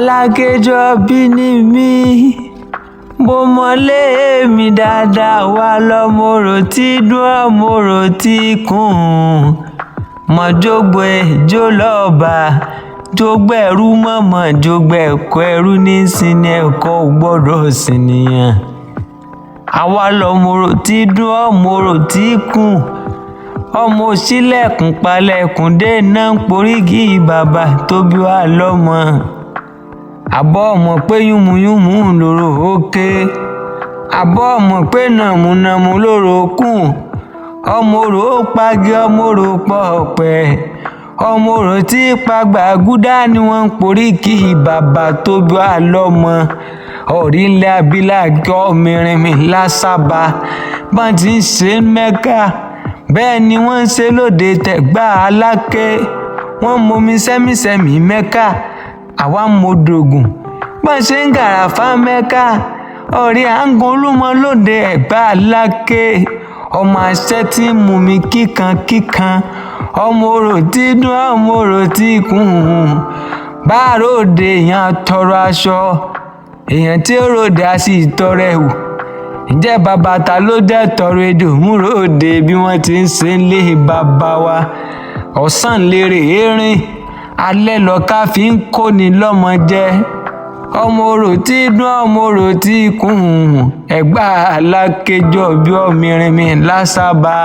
alákejọ bí ni mí mo mọlé mi dáadáa wá lọ́mọ̀rò tí dún ọmọrò tí kùn mọ̀jọ́gbọ̀ ẹjọ́ lọ́ọ̀bà jogbo ẹrú mọ̀mọ́ jogbo ẹ̀kọ́ ẹrú ní sinmi ẹ̀kọ́ ò gbọ́dọ̀ sìnìyàn àwa lọ́mọ̀rò tí dún ọmọrò tí kùn ọmọ òṣìlẹ̀kùn palẹ̀kùn dé náà ń poríkì bàbá tó bí wà lọ́mọ àbọ̀ ọmọ pé yùmùyùmù lóró òkè àbọ̀ ọmọ pé nàmúnàmú lóró kùn ọmọ òrò pagi ọmọ òrò pọ̀ ọ̀pẹ ọmọ òrò tí pàgbà gúdá ni wọ́n ń poríkì bàbá tó bí wà lọ́mọ ọ̀rí ńlẹ̀ abiláàgì ọmọrin mi lásàbà bá ti ń ṣe mẹ́kà bẹ́ẹ̀ ni wọ́n ń ṣe lóde tẹ̀gbá aláké wọ́n momi sẹ́mísẹ́mí mẹ́kà àwa mọ̀dọ̀gùn bá ṣe ń gàràfà mẹ́kà ọ̀rí àǹgọ̀ olúmọ lóde ẹ̀gbá aláké ọmọ àṣẹ tí ń mú mi kíkankíkan ọmọ orò tí dún ọmọ orò tí kùn bá ròde èèyàn tọrọ aṣọ èèyàn tí ó ròde á sì tọrọ ẹ̀wù ǹjẹ́ bàbá ta ló dẹ̀ tọrọ èdò múròde bí wọ́n ti ń ṣe ń lé bàbá wa ọ̀sán lérè erin alẹ́ lọ́ka fi ń kóni lọ́mọ jẹ ọmọ orò tí dún ọmọ orò tí kùn ẹ̀gbá alákejọ bí ọmọ irin mi lásàbà.